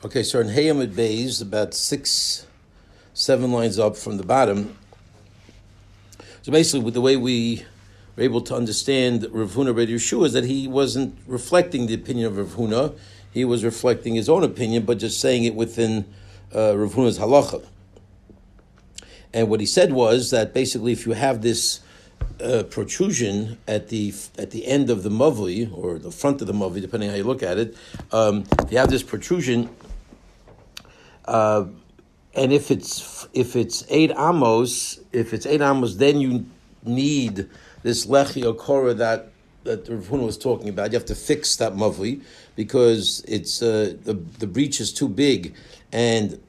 Okay, so in Hayamid Bays, about 6-7 lines up from the bottom. So basically, with the way we were able to understand Rav Huna Bar Yeshua is that he wasn't reflecting the opinion of Rav Huna, he was reflecting his own opinion, but just saying it within Rav Huna's halacha. And what he said was that basically, if you have this protrusion at the end of the mavli or the front of the mavli, depending on how you look at it, if you have this protrusion, and if it's 8 amos, then you need this lechi or korah that Rav Huna was talking about. You have to fix that mavli because it's the breach is too big, and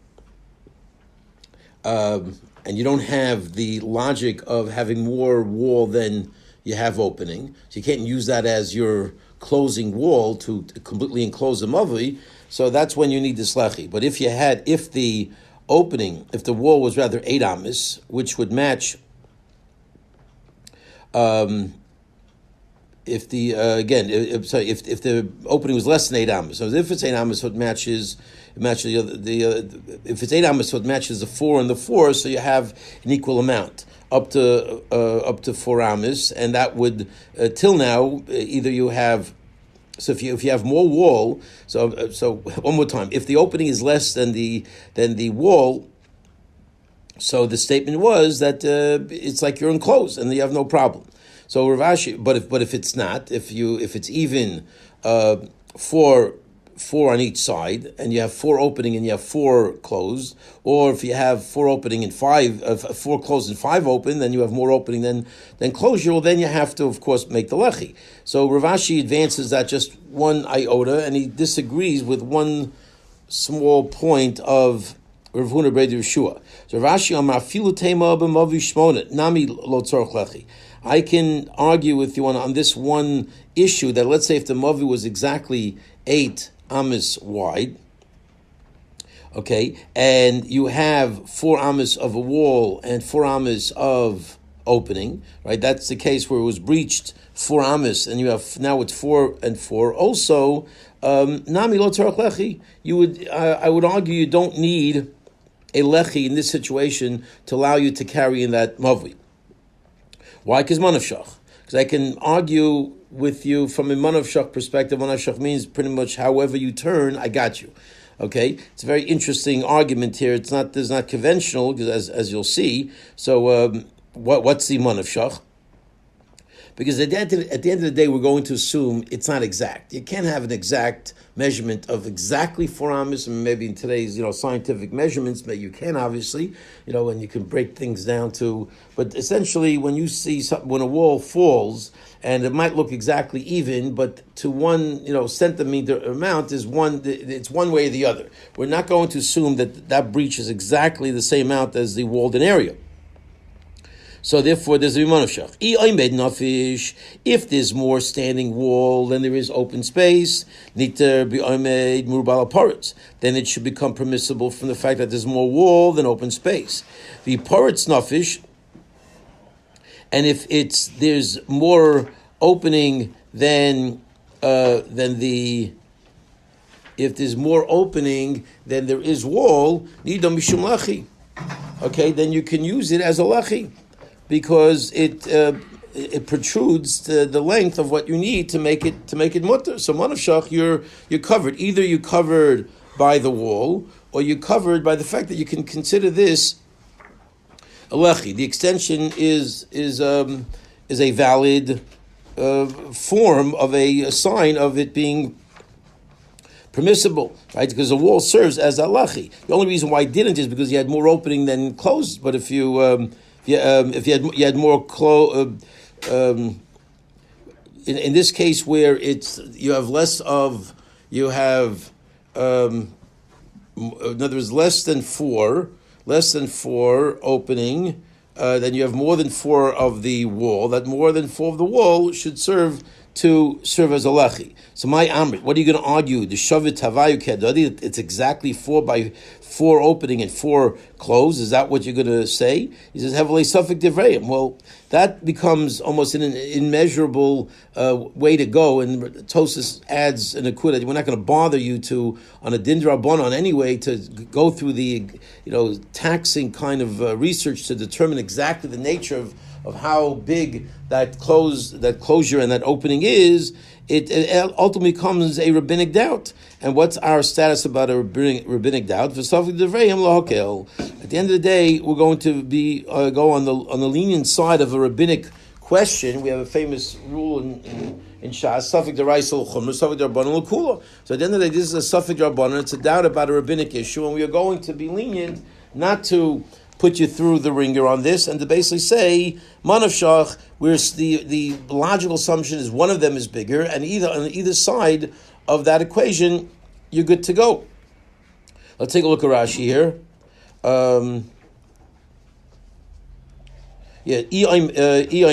you don't have the logic of having more wall than you have opening. So you can't use that as your closing wall to completely enclose the mavli. So that's when you need this lechi. But if the wall was rather 8 amis, which would match, if the opening was less than 8 amis, so if it's 8 amis, so it matches the other. If it's 8 amis, so it matches the 4 and the 4, so you have an equal amount up to 4 amis, and that would till now either you have. So if you have more wall, so one more time, if the opening is less than the wall, so the statement was that it's like you're enclosed and you have no problem. So Rav Ashi, but if it's not, if it's even 4 on each side, and you have 4 opening and you have 4 closed, or if you have 4 opening and 4 closed and 5 open, then you have more opening than closure. Well, then you have to, of course, make the lechi. So Rav Ashi advances that just one iota, and he disagrees with one small point of Rav Huna Bar Yeshua. So Rav Ashi amar filu tema b'mavi shmona nami lo tzorch lechi. I can argue with you on this one issue that let's say if the mavi was exactly 8 amis wide, okay, and you have 4 amis of a wall and 4 amis of opening, right? That's the case where it was breached 4 amis, and you have now it's 4 and 4. Also, nami lo tzarach lechi. I would argue you don't need a lechi in this situation to allow you to carry in that mavli. Why? Because manavshach. Because I can argue with you from a manavshach perspective. Manavshach means pretty much however you turn, I got you. Okay, it's a very interesting argument here. It's not conventional, because as you'll see. So what's the manavshach? Because at the end of the day, we're going to assume it's not exact. You can't have an exact measurement of exactly 4 amis, and maybe in today's scientific measurements, but you can obviously, and you can break things down to. But essentially, when you see when a wall falls, and it might look exactly even, but to 1 centimeter amount is it's one way or the other. We're not going to assume that breach is exactly the same amount as the walled-in area. So therefore, there's a manavshach. If there's more standing wall than there is open space, then it should become permissible from the fact that there's more wall than open space. The paritz nafish, and if there's more opening than if there's more opening than there is wall, nidam mishum lachi. Okay, then you can use it as a lachi, because it protrudes the length of what you need to make it mutter. So manavshach, you're covered. Either you're covered by the wall, or you're covered by the fact that you can consider this a lechi. The extension is a valid form of a sign of it being permissible, right? Because the wall serves as a lechi. The only reason why it didn't is because you had more opening than closed. But if you if you had more in this case where you have less of in other words less than four opening, then you have more than 4 of the wall. That more than 4 of the wall should serve to serve as a lechi. So my Amrit, what are you going to argue? The Shavit Havayu Kedadi, it's exactly 4x4 opening and 4 close. Is that what you're going to say? He says, heavily suffix Devreim. Well, that becomes almost an immeasurable way to go. And Tosas adds an akudah. We're not going to bother you to, on a Dindra Bonon anyway, to go through the taxing kind of research to determine exactly the nature of how big that closure and that opening is. It ultimately becomes a rabbinic doubt. And what's our status about a rabbinic doubt? At the end of the day, we're going to be go on the lenient side of a rabbinic question. We have a famous rule in Shas, Safek D'Raisa L'Chumra, Safek D'Rabbanan L'Kula. So at the end of the day, this is a Safek D'Rabbanan. It's a doubt about a rabbinic issue, and we are going to be lenient not to put you through the ringer on this, and to basically say, Manavshach, where the logical assumption is one of them is bigger, and on either side of that equation, you're good to go. Let's take a look at Rashi here. I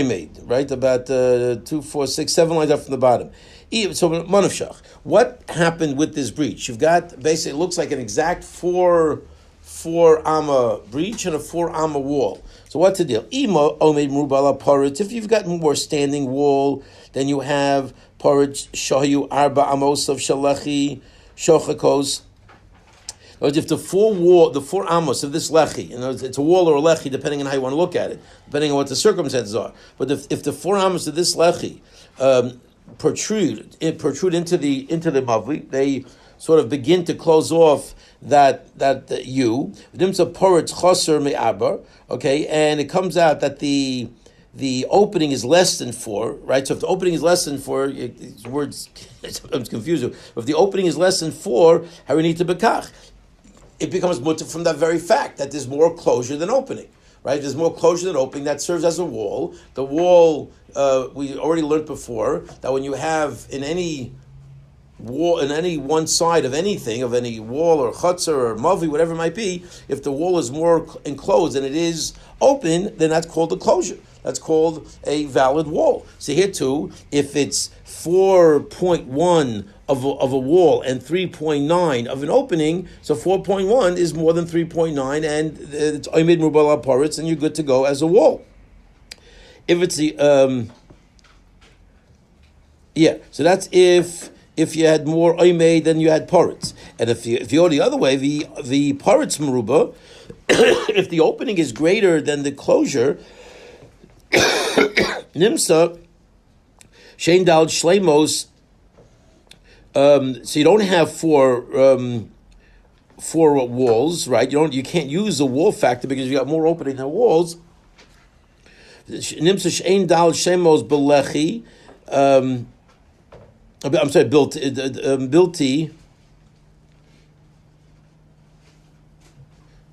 made, right? About 2, 4, 6, 7 lines up from the bottom. So, Manavshach, what happened with this breach? You've got, basically, it looks like an exact 4 amma breach and a 4 amma wall. So what's the deal? If you've got more standing wall, then you have parit shayu arba amos of shalachi shochakos. If the 4 amos of this lechi, it's a wall or a lechi, depending on how you want to look at it, depending on what the circumstances are. But if the 4 amos of this lechi protrude into the mavli, they sort of begin to close off that U. Okay, and it comes out that the opening is less than 4, right? So if the opening is less than 4, these words sometimes confuse you. If the opening is less than 4, how we need to bekach? It becomes mutter from that very fact that there's more closure than opening, right? There's more closure than opening. That serves as a wall. The wall, we already learned before, that when you have in any wall, in any one side of anything, of any wall or chutzah or mavi, whatever it might be, if the wall is more enclosed than it is open, then that's called a closure. That's called a valid wall. So here too, if it's 4.1 of a wall and 3.9 of an opening, so 4.1 is more than 3.9, and it's oimid mubala paritz, and you're good to go as a wall. If it's the so that's if you had more oimid than you had paritz, and if you go the other way, the paritz meruba, if the opening is greater than the closure, nimsa shein dal shleimos. So you don't have four walls, right? You can't use the wall factor because you got more opening than walls. Nimsa shein dal shleimos belechi. I'm sorry, bilti.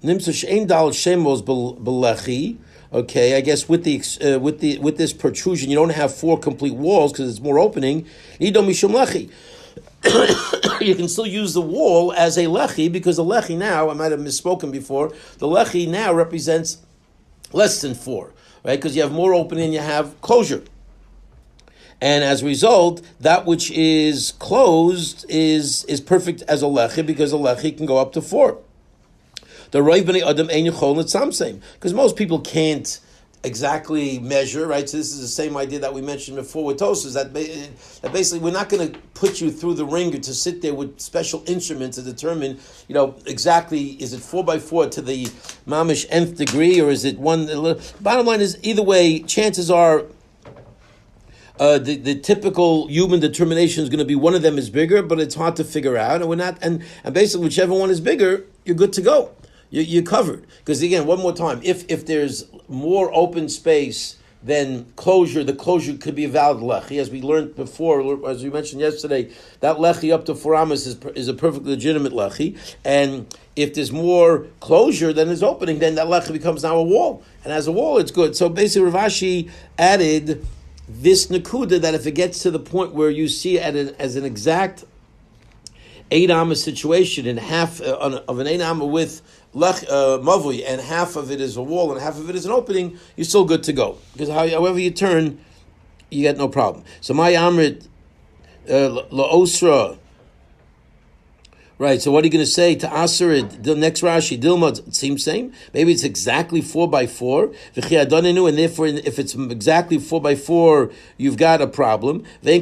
Nimsa shein dal shleimos belechi. Okay, I guess with this protrusion, you don't have 4 complete walls because it's more opening. Nido mishum lechi. You can still use the wall as a lechi because the lechi now, I might have misspoken before, the lechi now represents less than 4, right? Because you have more opening, you have closure. And as a result, that which is closed is perfect as a lechi because a lechi can go up to 4. The Rav Bnei Adam Ein Yechol Nitzamseim, because most people can't exactly measure, right? So this is the same idea that we mentioned before with Tosas, that basically we're not going to put you through the ringer to sit there with special instruments to determine, exactly, is it 4x4 to the mamish nth degree, or is it one? Bottom line is, either way, chances are the typical human determination is going to be one of them is bigger, but it's hard to figure out, and we're not, and basically whichever one is bigger, you're good to go. You're covered. Because again, one more time, if there's more open space than closure, the closure could be a valid lechi. As we learned before, as we mentioned yesterday, that lechi up to 4 amas is a perfectly legitimate lechi. And if there's more closure than there's opening, then that lechi becomes now a wall. And as a wall, it's good. So basically, Rav Ashi added this nakuda that if it gets to the point where you see it as an exact 8 amma situation, and half of an 8 amma with mavui, and half of it is a wall and half of it is an opening, you're still good to go. Because however you turn, you get no problem. So my Amrit Laosra. Right, so what are you going to say to Aserid? The next Rashi, Dilma, it seems same. Maybe it's exactly 4x4. And therefore, if it's exactly 4x4, you've got a problem. So you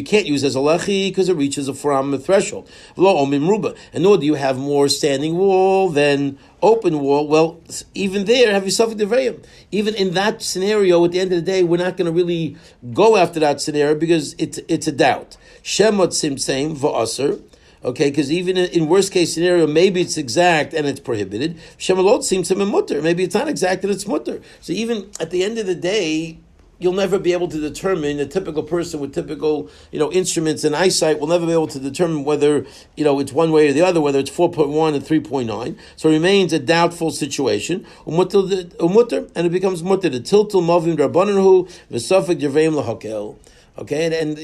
can't use as a lechi because it reaches a 4 threshold. And nor do you have more standing wall than open wall. Well, even there, have yourself a devayim. Even in that scenario, at the end of the day, we're not going to really go after that scenario because it's a doubt. Shemot simseim v'aser, okay, because even in worst case scenario, maybe it's exact and it's prohibited. Shemalot simseim mutter, maybe it's not exact and it's mutter. So even at the end of the day, you'll never be able to determine, a typical person with typical, instruments and eyesight will never be able to determine whether, it's one way or the other, whether it's 4.1 and 3.9. So it remains a doubtful situation. And it becomes mutter. The tiltul mavim rabbananhu v'safek jerveim lahakel. Okay, and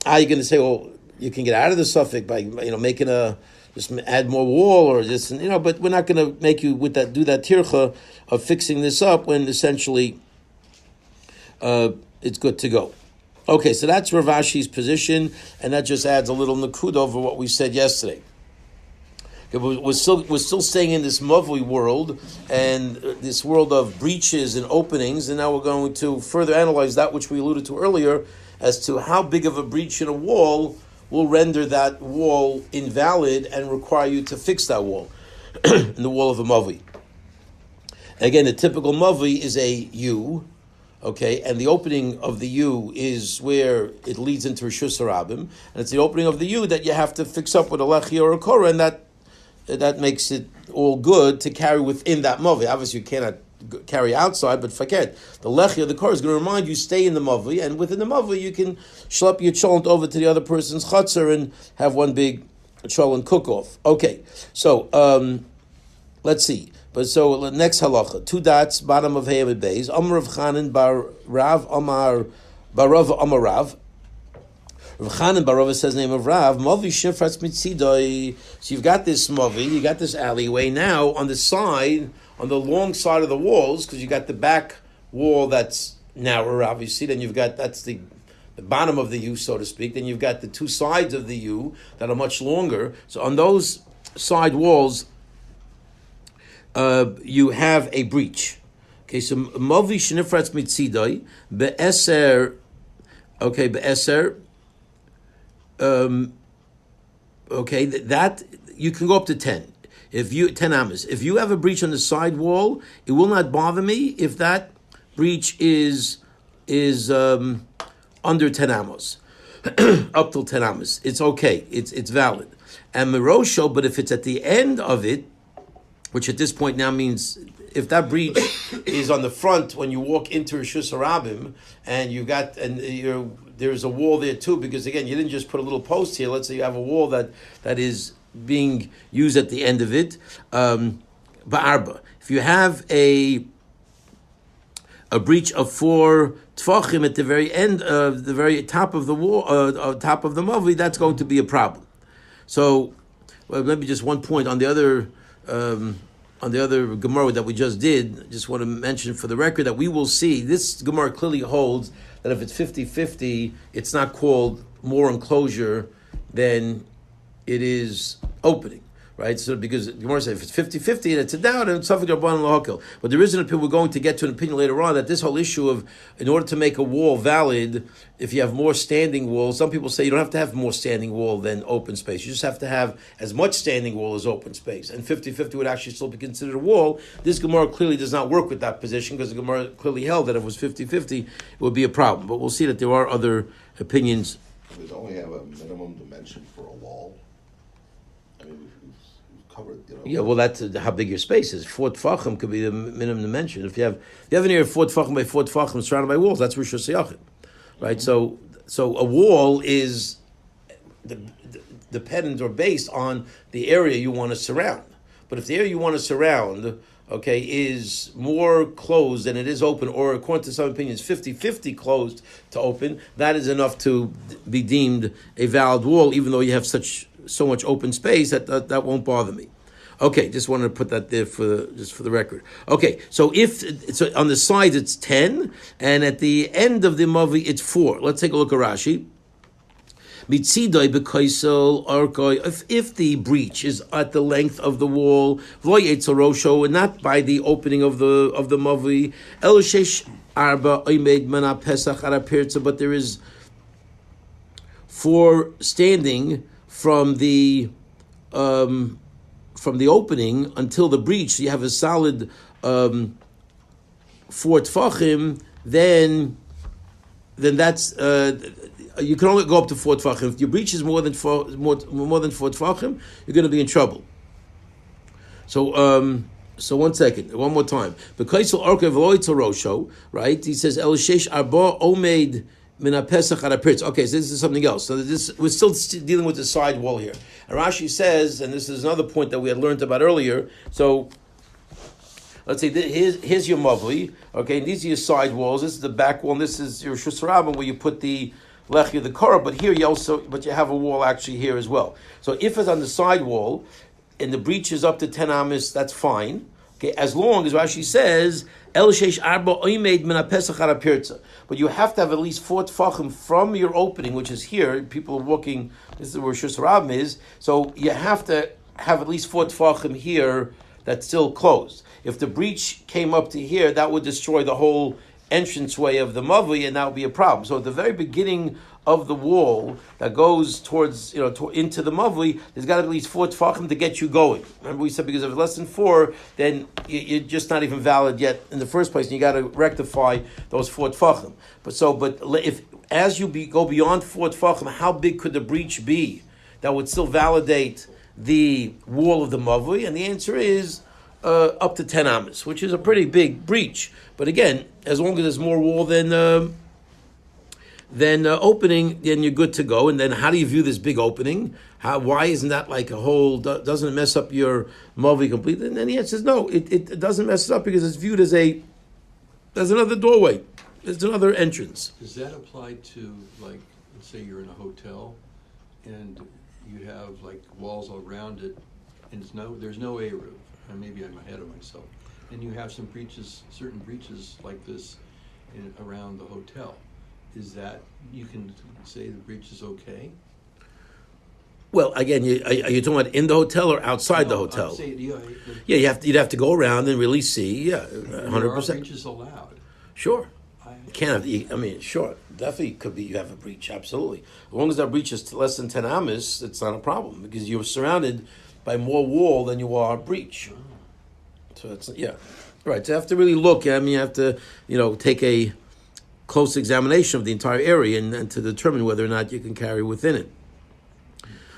how are you going to say, well, you can get out of the suffix by making just add more wall or this, but we're not going to make you do that tircha of fixing this up when essentially it's good to go. Okay, so that's Rav Ashi's position, and that just adds a little nakud over what we said yesterday. Okay, we're still staying in this mavui world and this world of breaches and openings, and now we're going to further analyze that which we alluded to earlier as to how big of a breach in a wall will render that wall invalid and require you to fix that wall in the wall of a mavui. Again, the typical mavui is a U. Okay, and the opening of the U is where it leads into Rishus Harabim, and it's the opening of the U that you have to fix up with a lechi or a korah, and that makes it all good to carry within that mavi. Obviously, you cannot carry outside, but forget the lechi or the korah is going to remind you stay in the mavi, and within the mavi you can schlep your cholent over to the other person's chutzner and have one big cholent cook off. Okay, so let's see. But so next halacha, 2 dots, bottom of Hayamid Beis. Amar Rav Chanan bar Rav Amar bar Rav Amar Rav. Rav Chanan bar Rav says the name of Rav. Mavi shifratz mitzidoi. So you've got this mavi, you got this alleyway. Now on the side, on the long side of the walls, because you got the back wall that's narrower, obviously. Then you've got that's the bottom of the U, so to speak. Then you've got the 2 sides of the U that are much longer. So on those side walls, you have a breach. Okay, so mavi shenifratz mitzidoi be'eser. Okay, be'eser. Okay, that you can go up to 10. If you 10 amas. If you have a breach on the side wall, it will not bother me if that breach is under 10 amos, up till 10 amos. It's okay. It's valid. And merosho, but if it's at the end of it, which at this point now means if that breach is on the front when you walk into Rishus Harabim, and there's a wall there too, because again you didn't just put a little post here. Let's say you have a wall that is being used at the end of it. Ba'arba. If you have a breach of 4 tfachim at the very end of the very top of the wall, top of the mavi, that's going to be a problem. So, maybe just one point on the other Gemara that we just did. I just want to mention for the record that we will see this Gemara clearly holds that if it's 50-50, it's not called more enclosure than it is opening, right? So because Gemara says if it's 50-50 and it's a doubt, and it's something rabbanan lahakil. But there is an opinion, we're going to get to an opinion later on, that this whole issue of, in order to make a wall valid, if you have more standing wall, some people say you don't have to have more standing wall than open space. You just have to have as much standing wall as open space. And 50-50 would actually still be considered a wall. This Gemara clearly does not work with that position, because the Gemara clearly held that if it was 50-50, it would be a problem. But we'll see that there are other opinions. We don't have a minimum dimension for a wall. I mean, we've covered, Yeah, well, that's how big your space is. 4 tfachim could be the minimum dimension. If you have an area of 4 tfachim by 4 tfachim surrounded by walls, that's Rishus Yachid, right? So a wall is dependent or based on the area you want to surround. But if the area you want to surround, okay, is more closed than it is open, or according to some opinions, 50-50 closed to open, that is enough to be deemed a valid wall, even though you have so much open space that won't bother me. Okay, just wanted to put that there for the record. Okay, so on the sides it's 10, and at the end of the mavi it's 4. Let's take a look at Rashi. Mitzidoi b'koisel arkoi. If the breach is at the length of the wall, v'lo yetzorosho, and not by the opening of the mavi, el shesh arba oimed mana pesach arapirtza, but there is 4 standing from the opening until the breach, so you have a solid 4 tfachim, then that's you can only go up to 4 tfachim. If your breach is more than 4 tfachim, you're going to be in trouble. So 1 second, one more time. Because right? He says El Shesh Arba Omeid. Okay, so this is something else. So we're still dealing with the side wall here. And Rashi says, and this is another point that we had learned about earlier. So let's say here's your mavli. Okay, and these are your side walls. This is the back wall. And this is your shusarabim where you put the lechi, the korah. But here you have a wall actually here as well. So if it's on the side wall and the breach is up to 10 amis, that's fine. Okay, as long as Rashi says El Sheish Arba Oimed Min HaPesach HaPirtza. But you have to have at least 4 tfachim from your opening, which is here. People are walking, this is where Shus Rabim is. So you have to have at least 4 tfachim here that's still closed. If the breach came up to here, that would destroy the whole entranceway of the mavi, and that would be a problem. So at the very beginning of the wall that goes towards, into the mavi, there's got to be at least 4 tfachim to get you going. Remember we said because if it's less than 4, then you're just not even valid yet in the first place, and you got to rectify those 4 tfachim. But if as you go beyond 4 tfachim, how big could the breach be that would still validate the wall of the mavi? And the answer is up to 10 amas, which is a pretty big breach. But again, as long as there's more wall than opening, then you're good to go. And then how do you view this big opening? Why isn't that like a whole, doesn't it mess up your mavi completely? And then the answer is no, it doesn't mess it up because it's viewed as there's another doorway. There's another entrance. Does that apply to, like, let's say you're in a hotel and you have like walls around it and there's no Eruv, and maybe I'm ahead of myself, and you have certain breaches like this around the hotel. Is that, you can say the breach is okay? Well, again, are you talking about in the hotel or outside the hotel? You'd have to go around and really see. Yeah, 100%. There are breaches allowed. Sure. Sure. Definitely could be. You have a breach. Absolutely. As long as that breach is less than 10 amas, it's not a problem because you're surrounded by more wall than you are breach. Oh. So it's right. So you have to really look. You have to take a close examination of the entire area and to determine whether or not you can carry within it.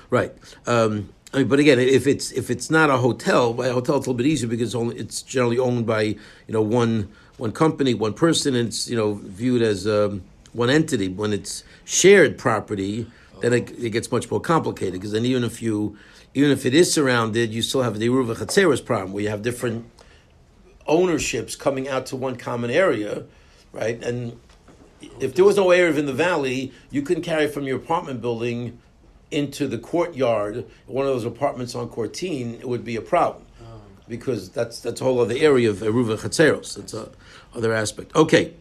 Right. But again, if it's not a hotel, by a hotel it's a little bit easier because it's generally owned by one company, one person, and it's viewed as one entity. When it's shared property, then it gets much more complicated because then even if it is surrounded, you still have the Eruvin Chatzeros problem where you have different ownerships coming out to one common area, right? And if there was no Eruv in the valley, you couldn't carry from your apartment building into the courtyard, one of those apartments on Cortine, it would be a problem because that's a whole other area of Eruvin Chatzeros. That's a other aspect. Okay.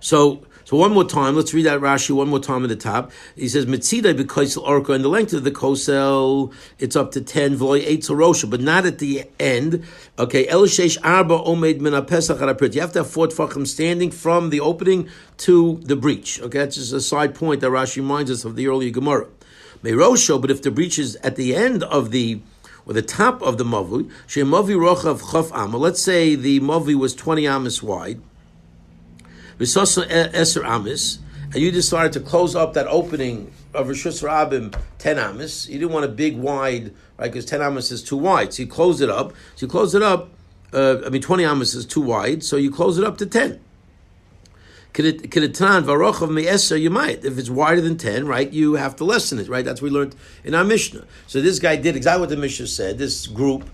So one more time, let's read that Rashi one more time at the top. He says, Mitzidai b'koisel orka, and the length of the kosel, it's up to 10, v'loy 8 rosha, but not at the end. Okay, el sheish arba omed min ha-pesach haraprit. You have to have 4 tfachim standing from the opening to the breach. Okay, that's just a side point that Rashi reminds us of the earlier Gemara. Meirosho, but if the breach is at the end of the top of the mavi, she mavi rochav chaf amma. Let's say the mavi was 20 amas wide. V'sosa eser amis, and you decided to close up that opening of Rishus Rabim 10 amis. You didn't want a big wide, right? Because 10 amis is too wide. So you closed it up. 20 amis is too wide. So you close it up to 10. Kedetan varochav me'eser, you might. If it's wider than 10, right, you have to lessen it, right? That's what we learned in our Mishnah. So this guy did exactly what the Mishnah said, this group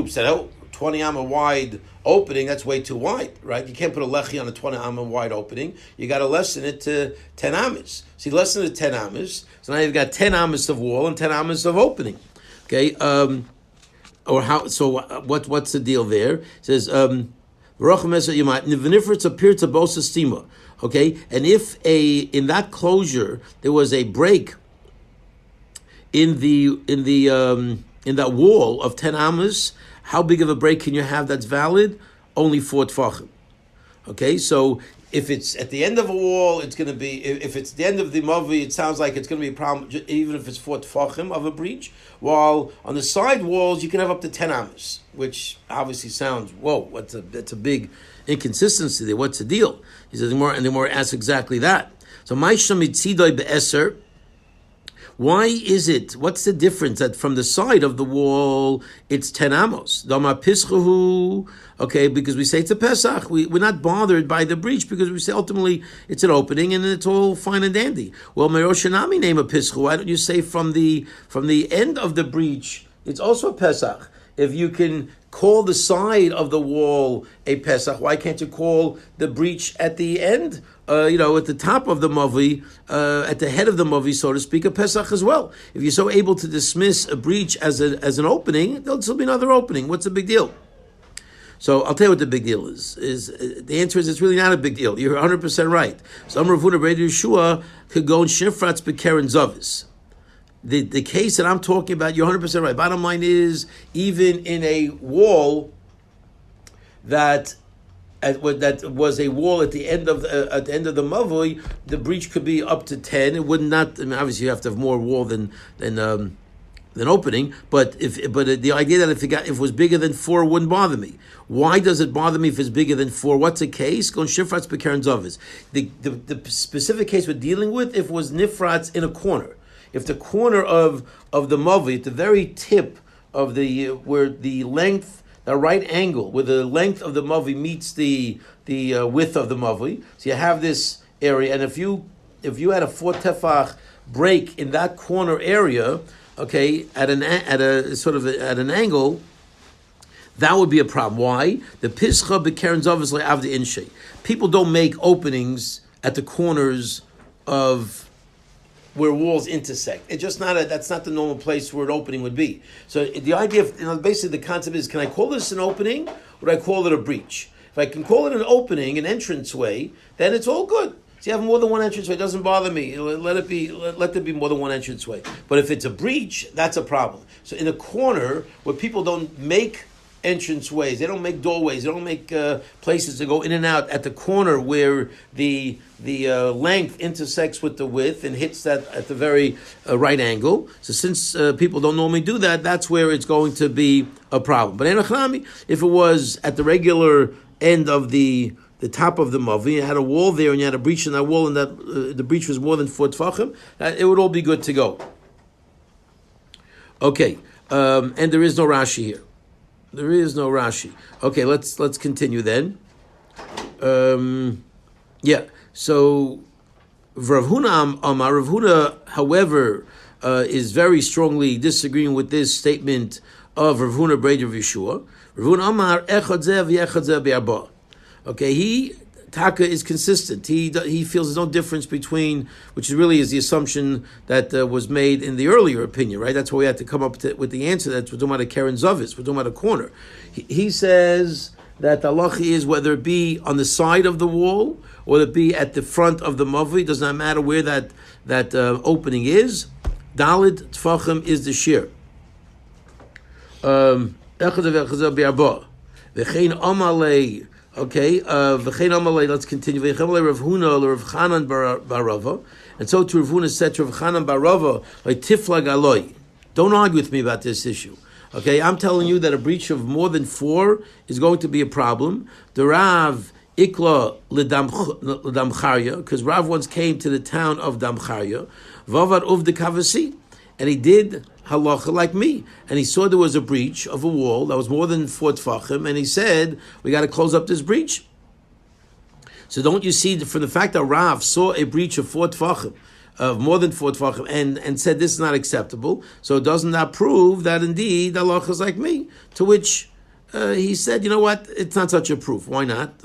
said, 20 amma wide opening, that's way too wide, right? You can't put a lechi on a 20 amma wide opening. You got to lessen it to 10 ammas. So you lessen it to 10 ammas. So now you've got 10 ammas of wall and 10 ammas of opening. Okay, or how? So what's the deal there? It says v'nifritz appear to bosa stima. Okay, and if in that closure there was a break in that wall of 10 amos, how big of a break can you have that's valid? Only 4 tfachim. Okay, so if it's at the end of a wall, it's going to be, if it's the end of the mavi, it sounds like it's going to be a problem, even if it's 4 tfachim of a breach. While on the side walls, you can have up to 10 amos, which obviously sounds, whoa, that's a big inconsistency there. What's the deal? He says, the more asks exactly that. So, why is it? What's the difference that from the side of the wall it's 10 amos? Okay, because we say it's a Pesach. We're not bothered by the breach because we say ultimately it's an opening and it's all fine and dandy. Well, Meroshanami name a Pischu. Why don't you say from the end of the breach it's also a Pesach? If you can call the side of the wall a Pesach, why can't you call the breach at the end? At the top of the mavi, at the head of the mavi, so to speak, a Pesach as well. If you're so able to dismiss a breach as an opening, there'll still be another opening. What's the big deal? So I'll tell you what the big deal is. The answer is it's really not a big deal. You're 100% right. So Amar Ravuna Breder Yeshua could go in Shifratz Bekeren Zavis. The case that I'm talking about, you're 100% right. Bottom line is, even in a wall that was a wall at the end of the mavoi, the breach could be up to 10. It would not. I mean, obviously, you have to have more wall than opening. But the idea that if it was bigger than 4, it wouldn't bother me. Why does it bother me if it's bigger than 4? What's the case? Go shifratz bekeren zavis. The specific case we're dealing with, if it was nifratz in a corner, if the corner of the mavi, at the very tip of where the length. The right angle where the length of the mavi meets the width of the mavi. So you have this area, and if you had a 4 tefach break in that corner area, okay, at an angle, that would be a problem. Why? The pischa bekeren zavis le'avdi inshe. People don't make openings at the corners of where walls intersect. It's just that's not the normal place where an opening would be. So the idea of, basically the concept is, can I call this an opening, or do I call it a breach? If I can call it an opening, an entranceway, then it's all good. So you have more than one entranceway, it doesn't bother me. Let there be more than one entranceway. But if it's a breach, that's a problem. So in a corner where people don't make entranceways, they don't make doorways, they don't make places to go in and out at the corner where the length intersects with the width and hits that at the very right angle. So since people don't normally do that, that's where it's going to be a problem. But if it was at the regular end of the top of the mavi, you had a wall there and you had a breach in that wall, and that the breach was more than 4 tefachim, it would all be good to go. Okay, and there is no Rashi here. There is no Rashi. Okay, let's continue then. So Rav Huna, however, is very strongly disagreeing with this statement of Rav Huna Breder Yeshua. Rav Huna Amar echad zeh v'echad zeh bi'arba. Okay, Taka is consistent. He feels there's no difference between, which really is the assumption that was made in the earlier opinion, right? That's why we had to come up with the answer that we're talking about a Keren Zavis, we're talking about a corner. He says that the halacha is whether it be on the side of the wall or it be at the front of the mavi, does not matter where that opening is. Dalid Tfachim is the shir. V'chein amalei. Okay, let's continue. And so to Rav Huna said to Rav Chanan bar Rava, like tiflag aloi. Don't argue with me about this issue. Okay, I'm telling you that a breach of more than 4 is going to be a problem. The Rav ikla l'damcharya, because Rav once came to the town of Damcharya, vavad uv de kavasi, and he did halacha like me, and he saw there was a breach of a wall that was more than 4 tefachim, and he said, we got to close up this breach. So don't you see, from the fact that Rav saw a breach of 4 tefachim, of more than 4 tefachim, and said this is not acceptable, so doesn't that prove that indeed halacha is like me? To which he said, you know what, it's not such a proof. Why not?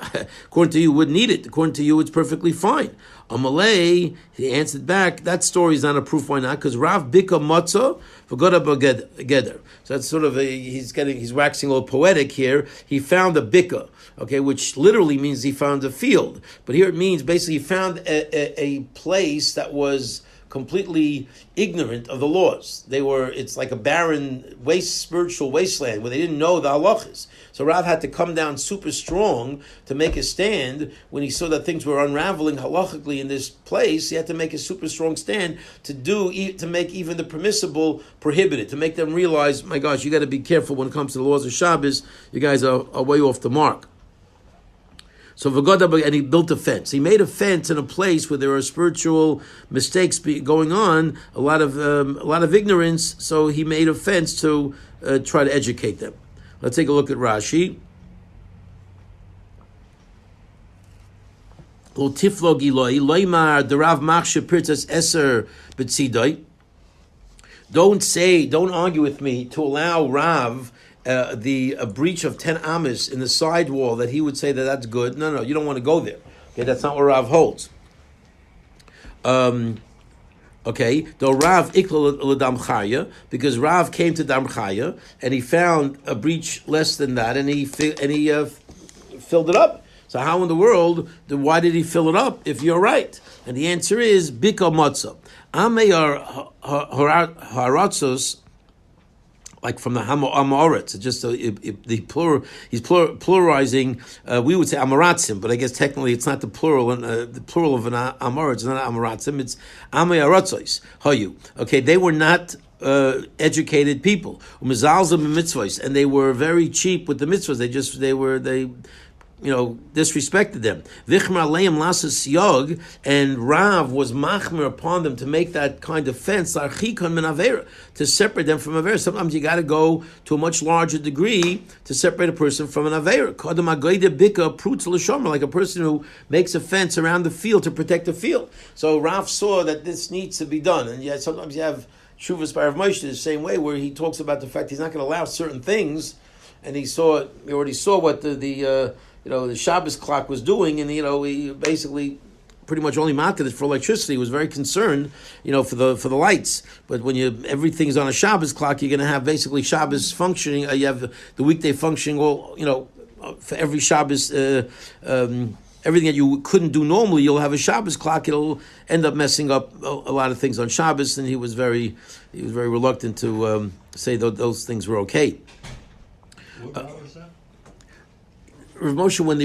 according to you, wouldn't need it. According to you, it's perfectly fine. Amalei, he answered back, that story is not a proof. Why not? Because Rav Bika Matzah V'Goda B'Geder. So that's sort of he's waxing a little poetic here. He found a Bika, okay, which literally means he found a field. But here it means basically he found a place that was completely ignorant of the laws. It's like a barren spiritual wasteland where they didn't know the halachas. So Rav had to come down super strong to make a stand when he saw that things were unraveling halachically in this place. He had to make a super strong stand to make even the permissible prohibited, to make them realize, my gosh, you got to be careful when it comes to the laws of Shabbos. You guys are way off the mark. So and he built a fence. He made a fence in a place where there are spiritual mistakes going on, a lot of ignorance. So he made a fence to try to educate them. Let's take a look at Rashi. Don't argue with me to allow Rav a breach of 10 amas in the side wall that he would say that's good. No, you don't want to go there. Okay, that's not what Rav holds. Okay, though Rav ikla l'dam chaya, because Rav came to dam chaya and he found a breach less than that, and he filled it up. So how in the world? Why did he fill it up? If you're right, and the answer is bika matzah. Amei haratzos. Like from the Amoritz, it's just the plural. He's pluralizing. We would say Amoratzim, but I guess technically it's not the plural. The plural of an Amoritz is not Amoratzim. It's Amoratzos. Hayu. Okay, they were not educated people. Mitzvos, and they were very cheap with the mitzvahs. They disrespected them. Vichmar leim lasas yog, and Rav was machmer upon them to make that kind of fence, to separate them from avera. Sometimes you got to go to a much larger degree to separate a person from an avera. Like a person who makes a fence around the field to protect the field. So Rav saw that this needs to be done, and yet sometimes you have Shuvas by Rav Moshe the same way, where he talks about the fact he's not going to allow certain things, and he already saw what the Shabbos clock was doing, and he basically pretty much only mounted it for electricity. He was very concerned, for the lights. But when everything's on a Shabbos clock, you're going to have basically Shabbos functioning. You have the weekday functioning all, for every Shabbos. Everything that you couldn't do normally, you'll have a Shabbos clock. It'll end up messing up a lot of things on Shabbos, and he was very reluctant to say that those things were okay. Rav Moshe, when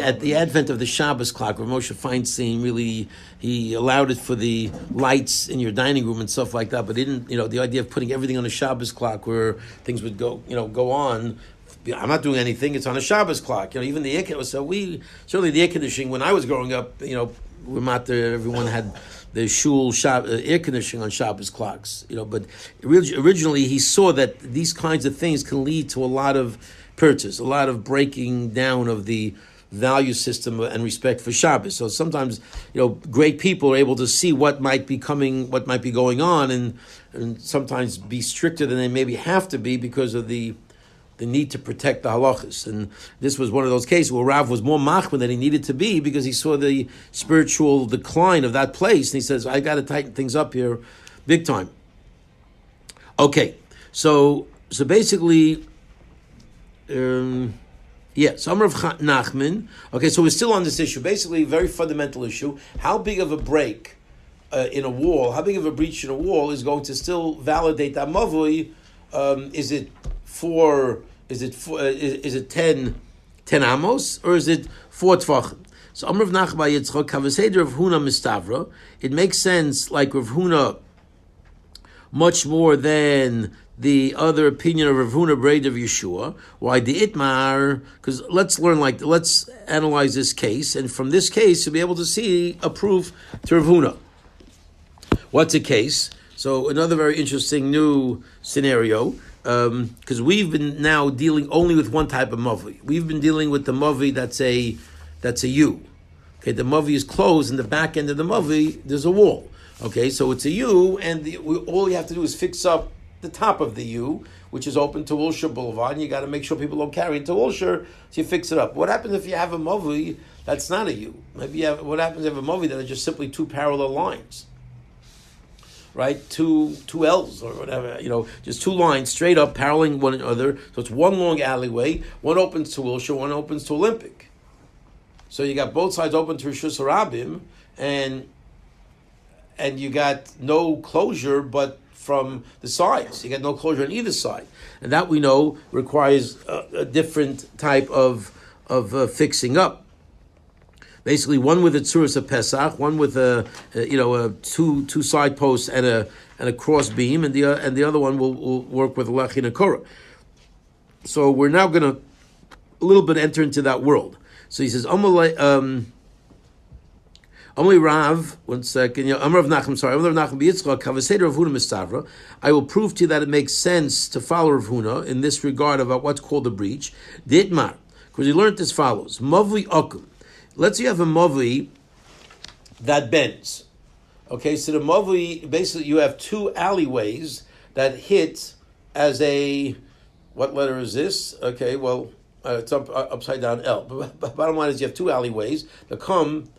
at the advent of the Shabbos clock, Rav Moshe Feinstein really, he allowed it for the lights in your dining room and stuff like that, but he didn't, the idea of putting everything on a Shabbos clock where things would go on. I'm not doing anything. It's on a Shabbos clock. Even the air conditioning. So the air conditioning when I was growing up, we're not there. Everyone had the shul air conditioning on Shabbos clocks. But originally he saw that these kinds of things can lead to a lot of purchase, a lot of breaking down of the value system and respect for Shabbos. So sometimes, great people are able to see what might be going on, and sometimes be stricter than they maybe have to be because of the need to protect the halachas. And this was one of those cases where Rav was more machman than he needed to be because he saw the spiritual decline of that place, and he says, I got to tighten things up here big time. Okay, so basically, so Amar of Nachman. Okay, so we're still on this issue. Basically, a very fundamental issue. How big of a break in a wall? How big of a breach in a wall is going to still validate that mavui? Is it 10 amos, or is it 4 tvachim? So Amar of Nachman Yitzchak Kavaseder of Huna Mistavra. It makes sense, like Rav Huna, much more than the other opinion of Rav Huna Braid of Yeshua. Why the Itmar? Because let's analyze this case, and from this case you'll be able to see a proof to Rav Huna. What's a case? So another very interesting new scenario, because we've been now dealing only with one type of mavi. We've been dealing with the mavi that's a U. Okay, the mavi is closed, and the back end of the mavi there's a wall. Okay, so it's a U, and all you have to do is fix up the top of the U, which is open to Ulster Boulevard, and you got to make sure people don't carry into Ulster, so you fix it up. What happens if you have a Mavi that's not a U? Maybe what happens if you have a Mavi that is just simply two parallel lines? Right, two L's or whatever, just two lines straight up paralleling one another. So it's one long alleyway. One opens to Wilshire, one opens to Olympic. So you got both sides open to Rishus Harabim, and you got no closure, but from the sides, you got no closure on either side, and that we know requires a different type of fixing up. Basically, one with a tzuras of Pesach, one with a two side posts and a cross beam, and the other one will work with a lechi and a korah. So we're now going to a little bit enter into that world. So he says, Amalei Rav, one second, Amar Rav Nachum, Amar Rav Nachum b'Yitzchak, Kavaseder Rav Huna Mistavra. I will prove to you that it makes sense to follow Rav Huna in this regard about what's called a breach. Ditmar, because he learned as follows: Mavli Akum. Let's say you have a Mavi that bends. Okay, so the Mavi, basically you have two alleyways that hit as a, what letter is this? Okay, well, it's upside down L. But bottom line is you have two alleyways that come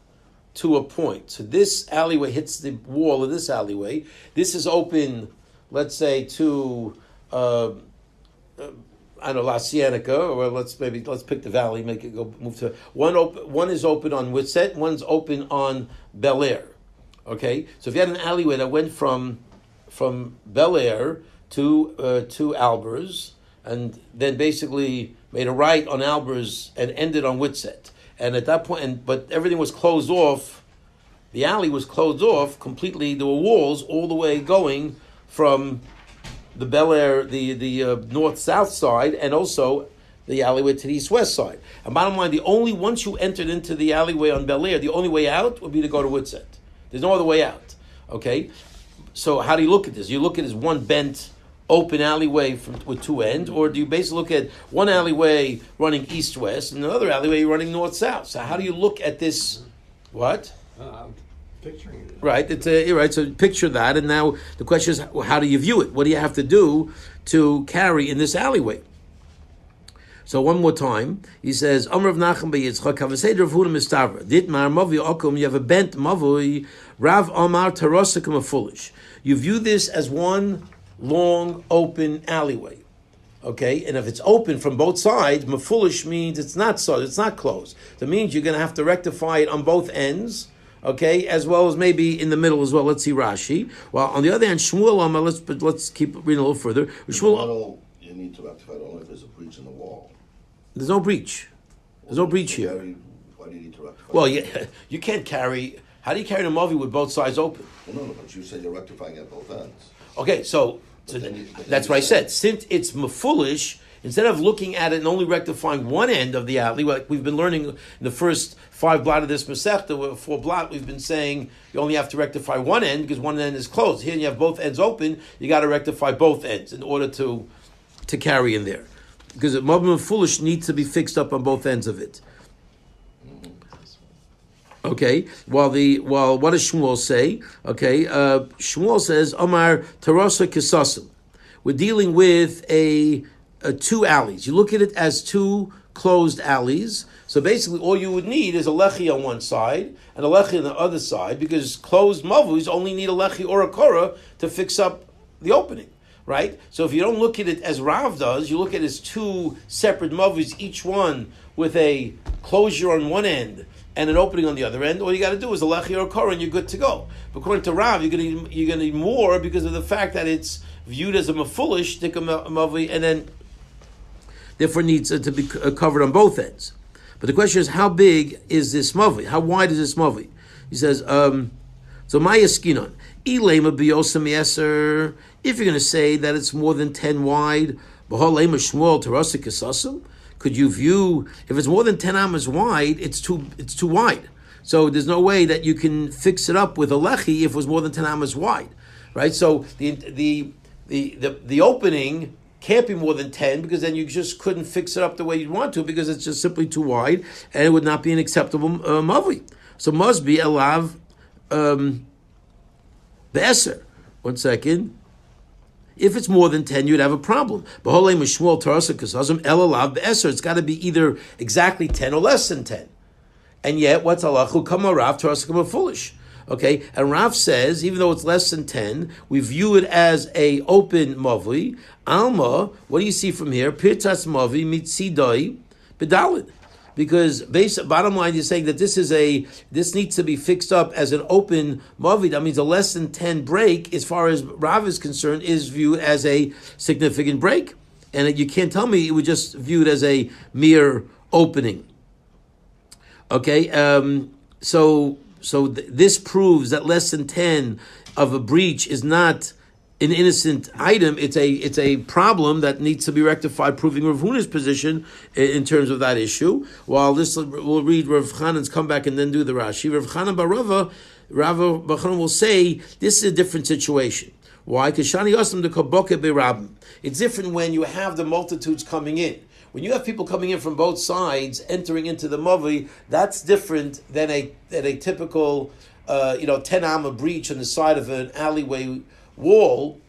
to a point. So this alleyway hits the wall of this alleyway. This is open, let's say, to La Cienega, or let's pick the valley, make it move to one is open on Whitsett, one's open on Bel Air. Okay, so if you had an alleyway that went from Bel Air to Albers, and then basically made a right on Albers and ended on Whitsett, and at that point, but everything was closed off. The alley was closed off completely. There were walls all the way going from the Bel Air, the north-south side, and also the alleyway to the east-west side. And bottom line, once you entered into the alleyway on Bel Air, the only way out would be to go to Whitsett. There's no other way out. Okay? So how do you look at this? You look at it as one bent, open alleyway with two ends, or do you basically look at one alleyway running east-west and another alleyway running north-south? So how do you look at this? What? Picturing it. Right, right. So picture that, and now the question is, how do you view it? What do you have to do to carry in this alleyway? So one more time, he says, Amr of Nachum b'Yitzchak, Kavaseder Rav Huna Mistavra. Ditmar Mavi Okum. You have a bent Mavi. Rav Amar Tarosakum Foolish. You view this as one long open alleyway. Okay, and if it's open from both sides, mafulish means it's not closed. That means you're going to have to rectify it on both ends. Okay, as well as maybe in the middle as well. Let's see Rashi. Well, on the other hand, Shmuel Amar. Let's keep reading a little further. Shmuel, you need to rectify it only if there's a breach in the wall. There's no breach. There's no breach here. Why do you need to rectify? Well, you can't carry. How do you carry the Mavi with both sides open? Well, no, but you said you're rectifying at both ends. Okay, so that's what I said. Since it's mafulish, instead of looking at it and only rectifying one end of the alley, like we've been learning in the first 5 blot of this Masechta, 4 blot, we've been saying you only have to rectify one end because one end is closed. Here you have both ends open, you got to rectify both ends in order to carry in there. Because the Mavi foolish needs to be fixed up on both ends of it. Okay, what does Shmuel say? Okay, Shmuel says, Omar Tarasa Kisasim. We're dealing with a two alleys. You look at it as two closed alleys. So basically all you would need is a lechi on one side and a lechi on the other side, because closed mavus only need a lechi or a korah to fix up the opening, right? So if you don't look at it as Rav does, you look at it as two separate mavus, each one with a closure on one end and an opening on the other end. All you got to do is a lechi or a korah and you're good to go. But according to Rav, you're going to need more because of the fact that it's viewed as a mafulish mavi, and then therefore needs to be covered on both ends. But the question is, how big is this mavi? How wide is this mavi? He says, so Maya Skinon, Ilema biyosam yeser, if you're going to say that it's more than 10 wide, B'holema Shmuel Terasa Kisasam, could you view, if it's more than 10 amas wide, it's too wide. So there's no way that you can fix it up with a lechi if it was more than 10 amas wide, right? So the opening can't be more than 10, because then you just couldn't fix it up the way you'd want to, because it's just simply too wide and it would not be an acceptable mavi. So must be a lav be'eser. 1 second. If it's more than 10, you'd have a problem. It's got to be either exactly 10 or less than 10. And yet, what's halachu? Kama Rav, Torah kama foolish. Okay, and Rav says, even though it's less than 10, we view it as a open mavli. Alma, what do you see from here? Pirtas mavi mitzidai bedalid. Because bottom line, you're saying that this needs to be fixed up as an open mavi. That means a less than 10 break, as far as Rav is concerned, is viewed as a significant break. And you can't tell me it was just viewed as a mere opening. Okay, this proves that less than 10 of a breach is not an innocent item. It's a problem that needs to be rectified, proving Rav Huna's position in terms of that issue. While this, we'll read Rav Chanan's come back and then do the Rashi. Rav Chanan bar Rava, Rav Chanan will say this is a different situation. Why? Because Shani Yosem de Kaboke Be'Rabim. It's different when you have the multitudes coming in. When you have people coming in from both sides, entering into the mavi, that's different than a typical, 10 amma breach on the side of an alleyway wall.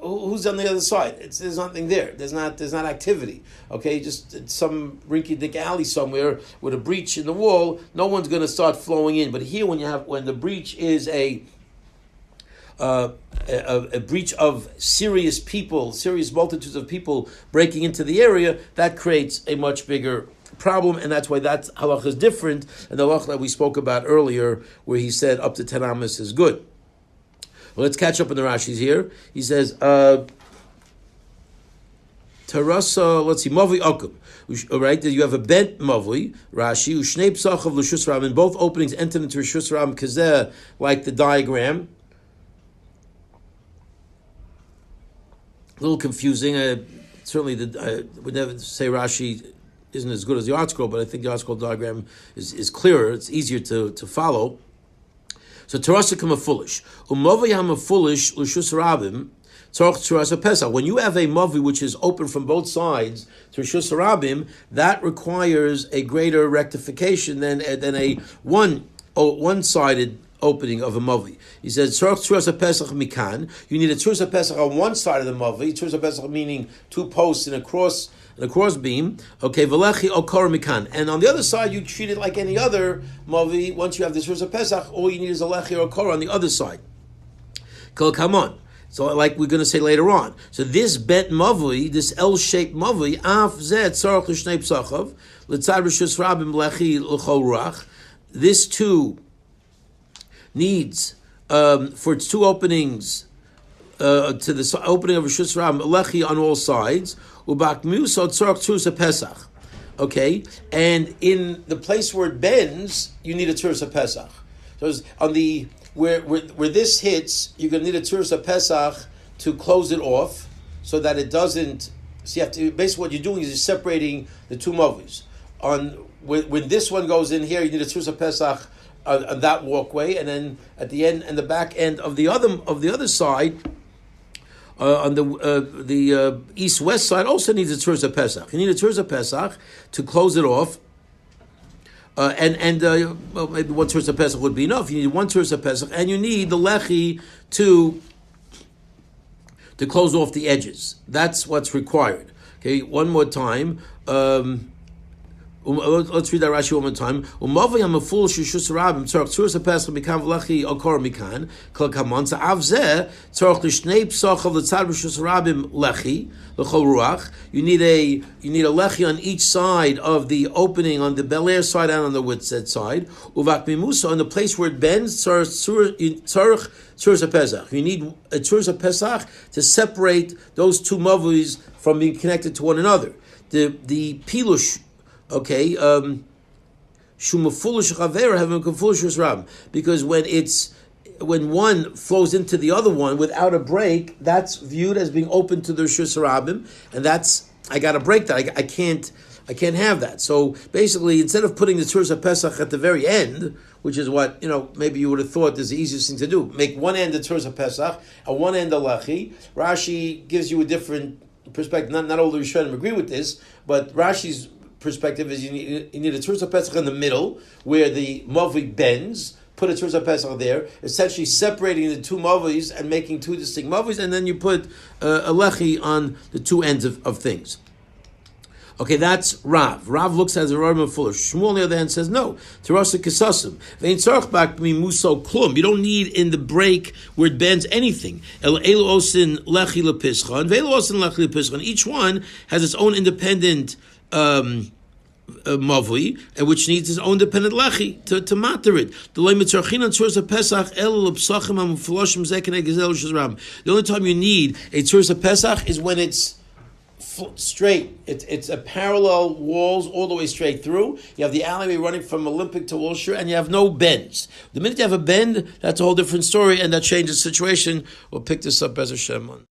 Who's on the other side? There's nothing there. There's not activity. Okay, just some rinky-dink alley somewhere with a breach in the wall. No one's going to start flowing in. But here, when the breach is a breach of serious people, serious multitudes of people breaking into the area, that creates a much bigger problem, and that's why that halach is different. And the halach that we spoke about earlier, where he said up to 10 amas is good. Well, let's catch up in the Rashis here. He says, Tarasa, let's see, Mavi Akum. All right, you have a bent Mavi, Rashi, Ushnei Psach of L'Shus Ram, and both openings entered into L'Shus Ram, Kazeh, like the diagram. A little confusing. Certainly, I would never say Rashi isn't as good as the article, but I think the article diagram is clearer. It's easier to follow. So Terasa kama foolish. Umavayam foolish l'shus rabim tzarich terasa pesach. When you have a mavi which is open from both sides to l'shus rabim, that requires a greater rectification than a one-sided opening of a mavi. He says tzarich terasa pesach mikan. You need a terasa pesach on one side of the mavi. Terasa pesach meaning two posts and a cross beam. Okay, v'lechi okor mikan. And on the other side, you treat it like any other mavi. Once you have this terasa pesach, all you need is a lechi or okor on the other side. Come on. So, like we're going to say later on. So this bet mavi, this L-shaped mavi, af zet tzarich l'shnei psachav l'tzad rishus rabim lechi l'chol ruach. This too needs for its two openings to the opening of Rishus Ram lechi on all sides. Okay, and in the place where it bends, you need a Tzursa Pesach. So on the where this hits, you're going to need a Tzursa Pesach to close it off, so that it doesn't. So you have to basically what you're doing is you're separating the two movies. When this one goes in here, you need a Tzursa Pesach on that walkway, and then at the end and the back end of the other side. On the east-west side also needs a Tzurza Pesach. You need a Tzurza Pesach to close it off. Maybe one Tzurza Pesach would be enough. You need one Tzurza Pesach, and you need the Lechi to close off the edges. That's what's required. Okay, one more time. Let's read that Rashi one more time. Umavayam a fool shishus rabim tzarich tzurus pesach mikam v'lechi okor mikan kol kamon tza'av zeh tzarich l'shnei psachav l'tzad rishus rabim lechi l'chol ruach. You need a lechi on each side of the opening, on the Bel Air side and on the Whitsed side. Uvak mimusa, on the place where it bends, tzarich tzurus pesach. You need a tzurus pesach to separate those two mavis from being connected to one another. The pilush. Okay, because when one flows into the other one without a break, that's viewed as being open to the Rishus Rabim, and I got to break that. I can't have that. So basically, instead of putting the Tzursa Pesach at the very end, which is what maybe you would have thought is the easiest thing to do, make one end a Tzursa Pesach and one end a Lechi. Rashi gives you a different perspective. Not all the Rishonim agree with this, but Rashi's perspective is you need a Tzursa Pesach in the middle where the Mavi bends, put a Tzuras HaPesach there, essentially separating the two mavis and making two distinct mavis, and then you put a lechi on the two ends of things. Okay, that's Rav. Rav looks at the Rambam fuller. Shmuel on the other hand says no. Terasa Kisasim. Vein tzarich bak mimuso klum. You don't need in the break where it bends anything. El elu osin lechi lepischon. Ve'elu osin lechi lepischon. Each one has its own independent mavui, which needs its own dependent lechi to matter it. The only time you need a Tzuras HaPesach is when it's straight. It's a parallel walls all the way straight through. You have the alleyway running from Olympic to Wilshire, and you have no bends. The minute you have a bend, that's a whole different story, and that changes the situation. We'll pick this up as a Shemon.